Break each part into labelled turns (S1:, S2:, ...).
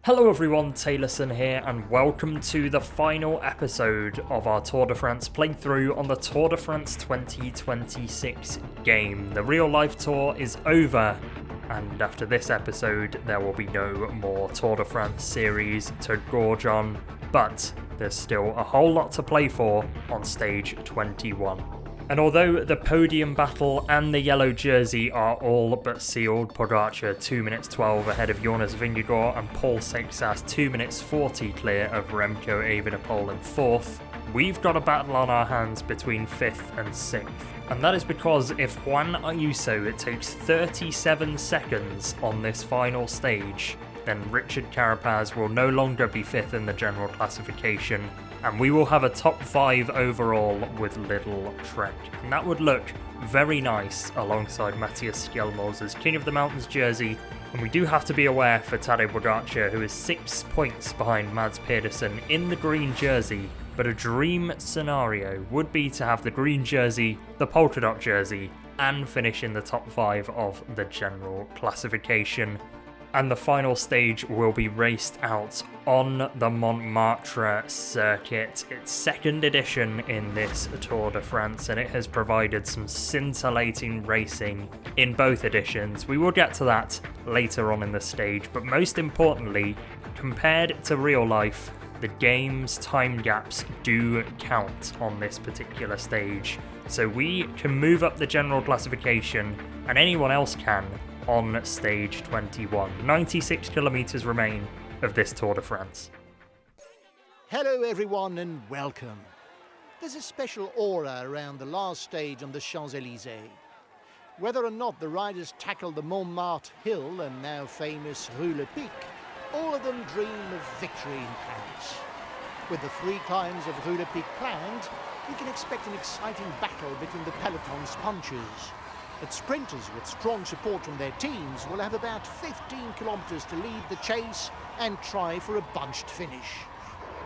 S1: Hello everyone, Taylorson here, and welcome to the final episode of our Tour de France playthrough on the Tour de France 2026 game. The real life tour is over, and after this episode there will be no more Tour de France series to gorge on, but there's still a whole lot to play for on stage 21. And although the podium battle and the yellow jersey are all but sealed, Pogacar 2 minutes 12 ahead of Jonas Vingegaard and Paul Seixas 2 minutes 40 clear of Remco Evenepoel in 4th, we've got a battle on our hands between 5th and 6th. And that is because if Juan Ayuso takes 37 seconds on this final stage, then Richard Carapaz will no longer be 5th in the general classification, and we will have a top 5 overall with Lidl-Trek. And that would look very nice alongside Matthias Skjelmos's King of the Mountains jersey. And we do have to be aware for Tadej Pogacar, who is 6 points behind Mads Pedersen in the green jersey. But a dream scenario would be to have the green jersey, the polka dot jersey, and finish in the top 5 of the general classification. And the final stage will be raced out on the Montmatre circuit. It's 2nd edition in this Tour de France, and it has provided some scintillating racing in both editions. We will get to that later on in the stage, but most importantly, compared to real life, the game's time gaps do count on this particular stage. So we can move up the general classification, and anyone else can, on stage 21. 96 kilometres remain of this Tour de France.
S2: Hello everyone and welcome. There's a special aura around the last stage on the Champs-Elysées. Whether or not the riders tackle the Montmartre hill and now famous Rue L'Epic, all of them dream of victory in Paris. With the 3 climbs of Rue L'Epic planned, we can expect an exciting battle between the peloton's punchers. But sprinters with strong support from their teams will have about 15 kilometres to lead the chase and try for a bunched finish.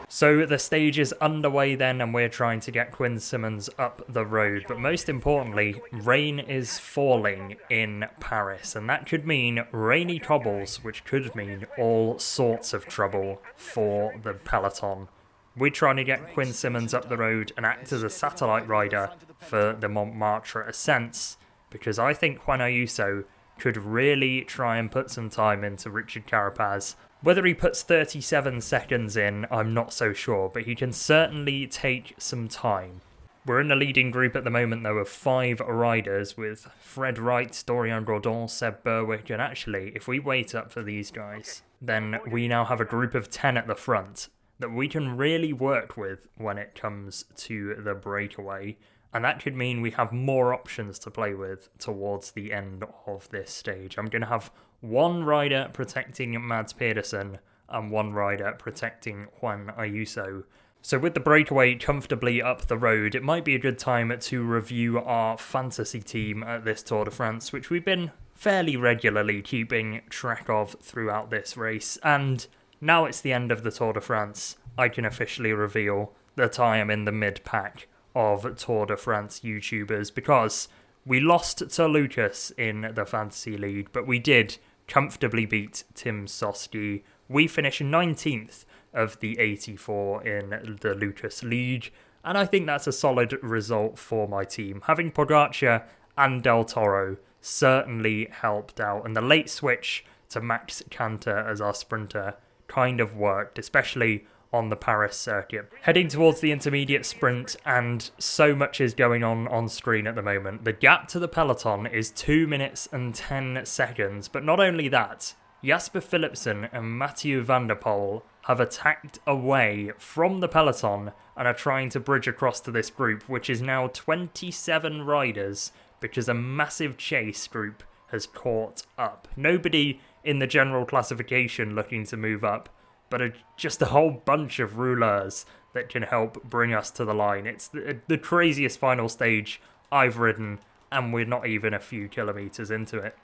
S1: So the stage is underway then, and we're trying to get Quinn Simmons up the road. But most importantly, rain is falling in Paris, and that could mean rainy cobbles, which could mean all sorts of trouble for the peloton. We're trying to get Quinn Simmons up the road and act as a satellite rider for the Montmartre ascents, because I think Juan Ayuso could really try and put some time into Richard Carapaz. Whether he puts 37 seconds in, I'm not so sure, but he can certainly take some time. We're in the leading group at the moment, though, of 5 riders, with Fred Wright, Dorian Gordon, Seb Berwick, and actually, if we wait up for these guys, then we now have a group of 10 at the front that we can really work with when it comes to the breakaway. And that could mean we have more options to play with towards the end of this stage. I'm going to have 1 rider protecting Mads Pedersen and 1 rider protecting Juan Ayuso. So with the breakaway comfortably up the road, it might be a good time to review our fantasy team at this Tour de France, which we've been fairly regularly keeping track of throughout this race. And now it's the end of the Tour de France, I can officially reveal that I am in the mid-pack of Tour de France YouTubers, because we lost to Lucas in the Fantasy League, but we did comfortably beat Tim Soski. We finished 19th of the 84 in the Lucas League, and I think that's a solid result for my team. Having Pogacar and Del Toro certainly helped out, and the late switch to Max Canter as our sprinter kind of worked, especially on the Paris circuit. Heading towards the intermediate sprint, and so much is going on screen at the moment. The gap to the peloton is 2 minutes and 10 seconds, but not only that, Jasper Philipsen and Mathieu van der Poel have attacked away from the peloton and are trying to bridge across to this group, which is now 27 riders, because a massive chase group has caught up. Nobody in the general classification looking to move up, but just a whole bunch of rouleurs that can help bring us to the line. It's the craziest final stage I've ridden, and we're not even a few kilometres into it.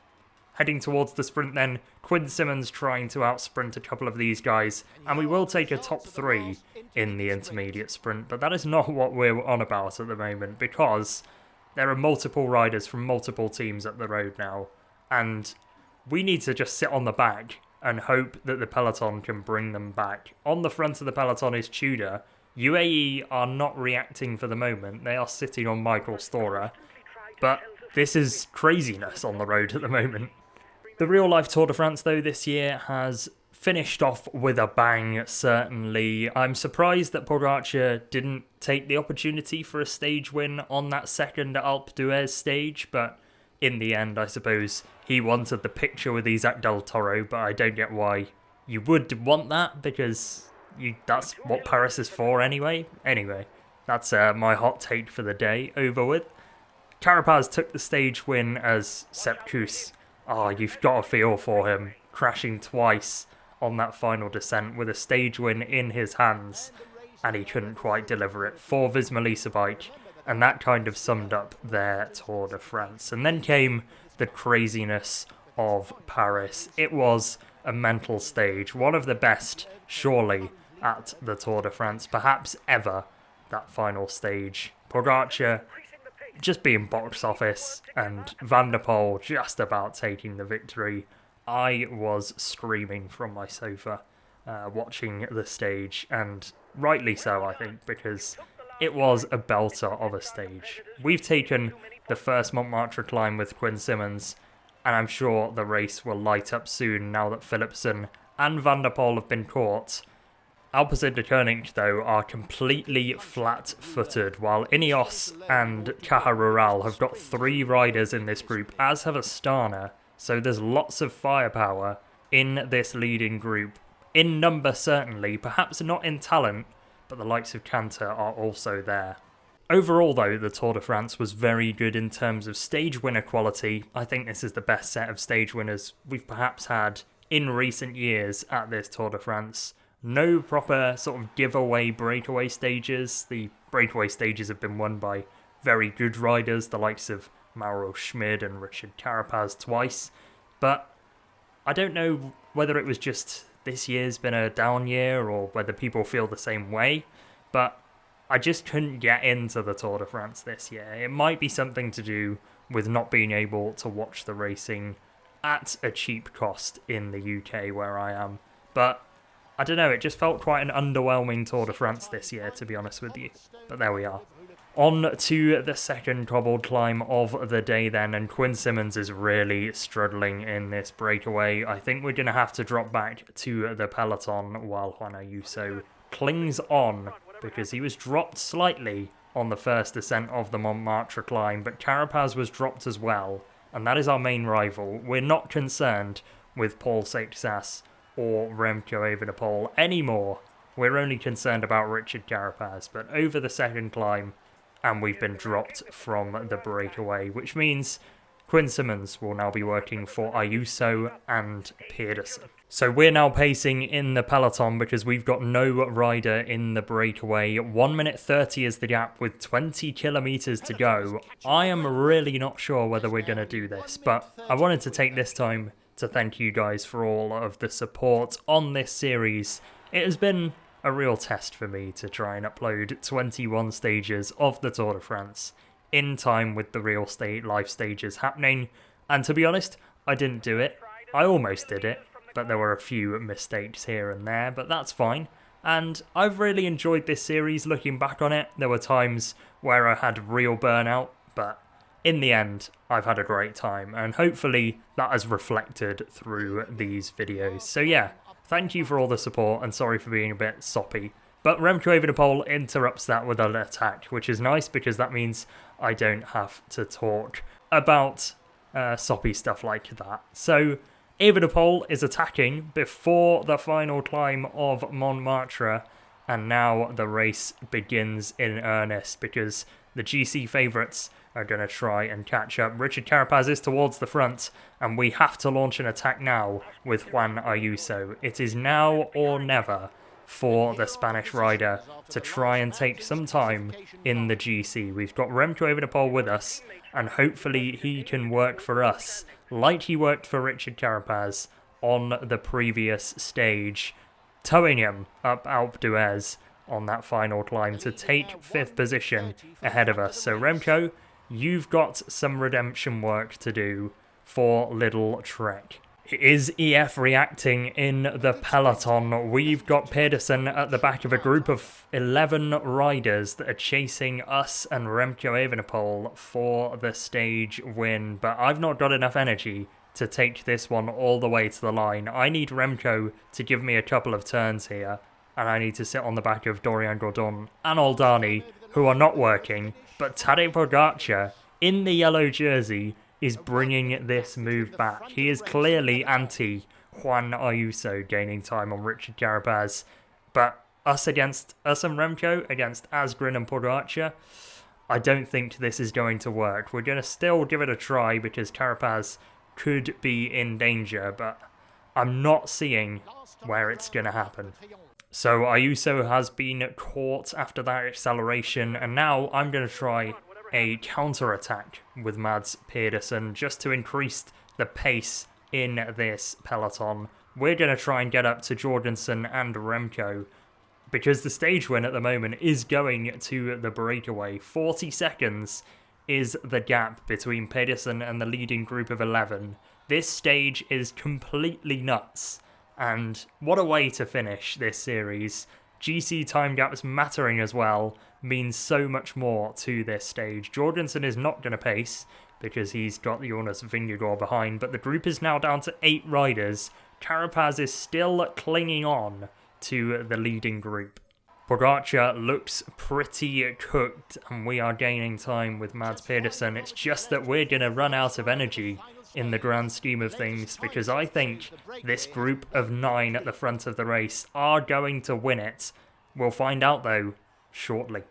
S1: Heading towards the sprint then, Quinn Simmons trying to outsprint a couple of these guys, and we will take a top 3 in the intermediate sprint, but that is not what we're on about at the moment, because there are multiple riders from multiple teams up the road now, and we need to just sit on the back and hope that the peloton can bring them back. On the front of the peloton is Tudor. UAE are not reacting for the moment. They are sitting on Michael Storer. But this is craziness on the road at the moment. The real-life Tour de France, though, this year has finished off with a bang, certainly. I'm surprised that Pogacar didn't take the opportunity for a stage win on that second Alpe d'Huez stage, but in the end, I suppose he wanted the picture with Isaac Del Toro, but I don't get why you would want that, because that's what Paris is for anyway. Anyway, that's my hot take for the day, over with. Carapaz took the stage win as Sepp Kuss. Oh, you've got a feel for him, crashing twice on that final descent with a stage win in his hands, and he couldn't quite deliver it for Visma Lease bike, and that kind of summed up their Tour de France. And then came the craziness of Paris. It was a mental stage, one of the best, surely, at the Tour de France, perhaps ever, that final stage. Pogacar just being box office, and Van der Poel just about taking the victory. I was screaming from my sofa watching the stage, and rightly so, I think, because it was a belter of a stage. We've taken the first Montmatre climb with Quinn Simmons, and I'm sure the race will light up soon now that Philipsen and Van der Poel have been caught. Alpecin though, are completely flat-footed, while Ineos and Caja Rural have got 3 riders in this group, as have Astana, so there's lots of firepower in this leading group. In number, certainly, perhaps not in talent, but the likes of Cantor are also there. Overall, though, the Tour de France was very good in terms of stage winner quality. I think this is the best set of stage winners we've perhaps had in recent years at this Tour de France. No proper sort of giveaway breakaway stages. The breakaway stages have been won by very good riders, the likes of Mauro Schmid and Richard Carapaz twice. But I don't know whether it was just this year's been a down year or whether people feel the same way. But I just couldn't get into the Tour de France this year. It might be something to do with not being able to watch the racing at a cheap cost in the UK where I am. But I don't know, it just felt quite an underwhelming Tour de France this year, to be honest with you. But there we are. On to the second cobbled climb of the day then, and Quinn Simmons is really struggling in this breakaway. I think we're going to have to drop back to the peloton while Juan Ayuso clings on, because he was dropped slightly on the first descent of the Montmartre climb, but Carapaz was dropped as well, and that is our main rival. We're not concerned with Paul Seixas or Remco Evenepoel anymore. We're only concerned about Richard Carapaz, but over the second climb, and we've been dropped from the breakaway, which means Quinn Simmons will now be working for Ayuso and Pedersen. So we're now pacing in the peloton because we've got no rider in the breakaway. 1 minute 30 is the gap with 20 kilometres to go. I am really not sure whether we're going to do this, but I wanted to take this time to thank you guys for all of the support on this series. It has been a real test for me to try and upload 21 stages of the Tour de France in time with the real life stages happening, and to be honest, I didn't do it. I almost did it, but there were a few mistakes here and there, but that's fine. And I've really enjoyed this series looking back on it. There were times where I had real burnout, but in the end, I've had a great time, and hopefully that has reflected through these videos. So yeah, thank you for all the support, and sorry for being a bit soppy. But Remco Evenepoel interrupts that with an attack, which is nice because that means I don't have to talk about soppy stuff like that. So Evenepoel is attacking before the final climb of Montmartre, and now the race begins in earnest because the GC favourites are going to try and catch up. Richard Carapaz is towards the front, and we have to launch an attack now with Juan Ayuso. It is now or never for the Spanish rider to try and take some time in the GC. We've got Remco Evenepoel with us, and hopefully he can work for us like he worked for Richard Carapaz on the previous stage, towing him up Alpe d'Huez on that final climb to take 5th position ahead of us. So Remco, you've got some redemption work to do for Lidl-Trek. Is EF reacting in the peloton? We've got Pedersen at the back of a group of 11 riders that are chasing us and Remco Evenepoel for the stage win, but I've not got enough energy to take this one all the way to the line. I need Remco to give me a couple of turns here, and I need to sit on the back of Dorian Gordon and Aldani, who are not working, but Tadej Pogacar in the yellow jersey is bringing this move back. He is clearly anti Juan Ayuso gaining time on Richard Carapaz, but us and Remco against Asgreen and Pogacar, I don't think this is going to work. We're going to still give it a try because Carapaz could be in danger, but I'm not seeing where it's going to happen. So Ayuso has been caught after that acceleration, and now I'm going to try a counter-attack with Mads Pedersen just to increase the pace in this peloton. We're going to try and get up to Jorgensen and Remco because the stage win at the moment is going to the breakaway. 40 seconds is the gap between Pedersen and the leading group of 11. This stage is completely nuts, and what a way to finish this series. GC time gaps mattering as well means so much more to this stage. Jorgensen is not going to pace because he's got Jonas Vingegaard behind, but the group is now down to 8 riders. Carapaz is still clinging on to the leading group. Pogacar looks pretty cooked, and we are gaining time with Mads Pedersen. It's just that we're going to run out of energy in the grand scheme of things, because I think this group of 9 at the front of the race are going to win it. We'll find out though shortly.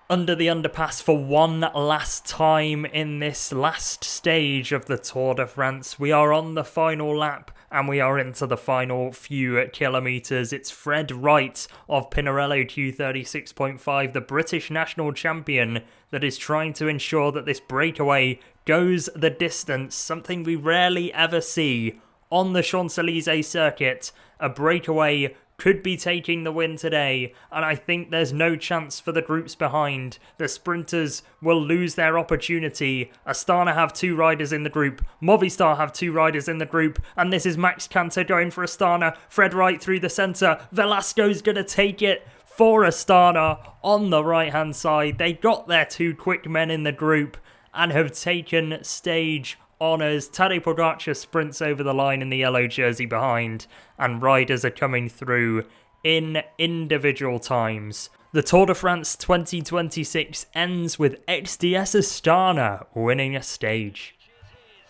S1: Under the underpass for one last time in this last stage of the Tour de France. We are on the final lap and we are into the final few kilometres. It's Fred Wright of Pinarello Q36.5, the British national champion, that is trying to ensure that this breakaway goes the distance, something we rarely ever see on the Champs-Élysées circuit. A breakaway could be taking the win today, and I think there's no chance for the groups behind. The sprinters will lose their opportunity. Astana have 2 riders in the group, Movistar have 2 riders in the group, and this is Max Canter going for Astana. Fred Wright through the centre, Velasco's going to take it for Astana on the right hand side. They got their 2 quick men in the group and have taken stage honours. Tadej Pogacar sprints over the line in the yellow jersey behind, and riders are coming through in individual times. The Tour de France 2026 ends with XDS Astana winning a stage.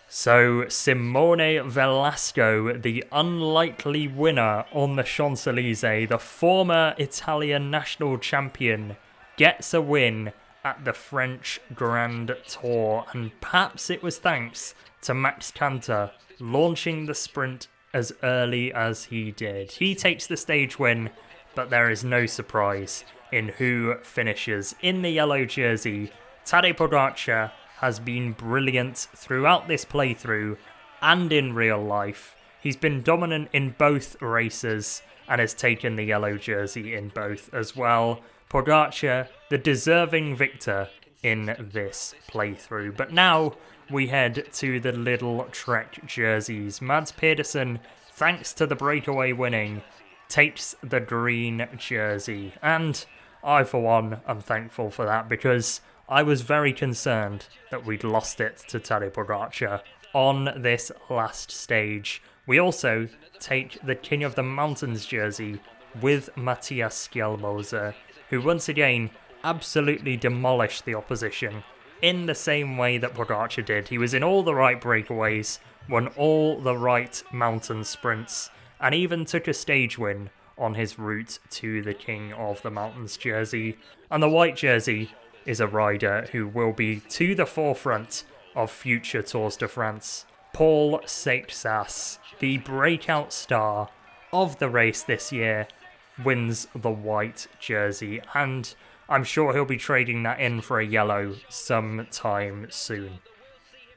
S1: So Simone Velasco, the unlikely winner on the Champs-Élysées, the former Italian national champion, gets a win at the French Grand Tour, and perhaps it was thanks to Max Canter launching the sprint as early as he did. He takes the stage win, but there is no surprise in who finishes in the yellow jersey. Tadej Pogacar has been brilliant throughout this playthrough and in real life. He's been dominant in both races and has taken the yellow jersey in both as well. Pogacar, the deserving victor in this playthrough. But now we head to the Lidl-Trek jerseys. Mads Pedersen, thanks to the breakaway winning, takes the green jersey. And I, for one, am thankful for that, because I was very concerned that we'd lost it to Tadej Pogacar on this last stage. We also take the King of the Mountains jersey with Matthias Skjelmose, who once again absolutely demolished the opposition in the same way that Pogacar did. He was in all the right breakaways, won all the right mountain sprints, and even took a stage win on his route to the King of the Mountains jersey. And the white jersey is a rider who will be to the forefront of future Tours de France. Paul Seixas, the breakout star of the race this year, wins the white jersey, and I'm sure he'll be trading that in for a yellow sometime soon.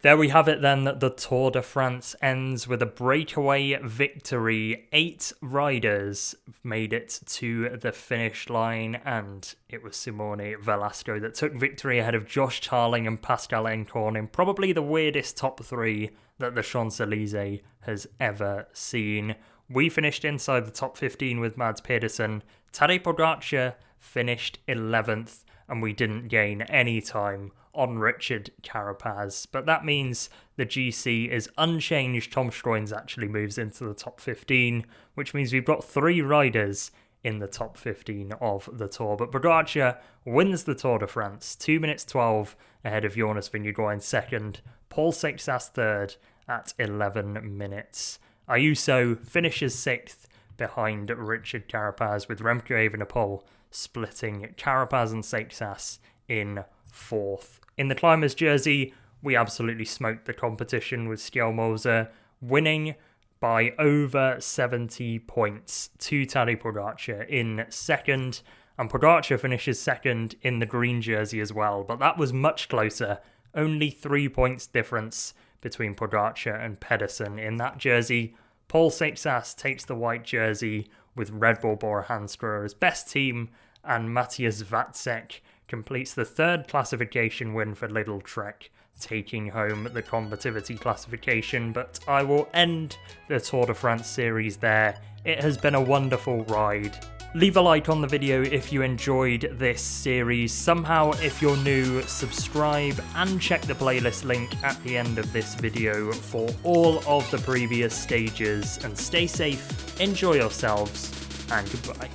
S1: There we have it then. The Tour de France ends with a breakaway victory. 8 riders made it to the finish line, and it was Simone Velasco that took victory ahead of Josh Tarling and Pascal Encorn in probably the weirdest top 3 that the Champs-Élysées has ever seen. We finished inside the top 15 with Mads Pedersen. Tadej Pogacar finished 11th, and we didn't gain any time on Richard Carapaz. But that means the GC is unchanged. Tom Stroins actually moves into the top 15, which means we've got 3 riders in the top 15 of the Tour. But Pogacar wins the Tour de France, 2 minutes 12 ahead of Jonas Vingegaard second, Paul Seixas third at 11 minutes. Ayuso finishes 6th behind Richard Carapaz, with Remco Evenepoel splitting Carapaz and Seixas in 4th. In the climbers jersey, we absolutely smoked the competition, with Skjelmose winning by over 70 points to Tadej Pogacar in 2nd, and Pogacar finishes 2nd in the green jersey as well, but that was much closer. Only 3 points difference between Pogacar and Pedersen in that jersey. Paul Seixas takes the white jersey with Red Bull Bora Hansgrohe as best team, and Matthias Vacek completes the 3rd classification win for Lidl-Trek, taking home the combativity classification. But I will end the Tour de France series there. It has been a wonderful ride. Leave a like on the video if you enjoyed this series. Somehow, if you're new, subscribe and check the playlist link at the end of this video for all of the previous stages. And stay safe, enjoy yourselves, and goodbye.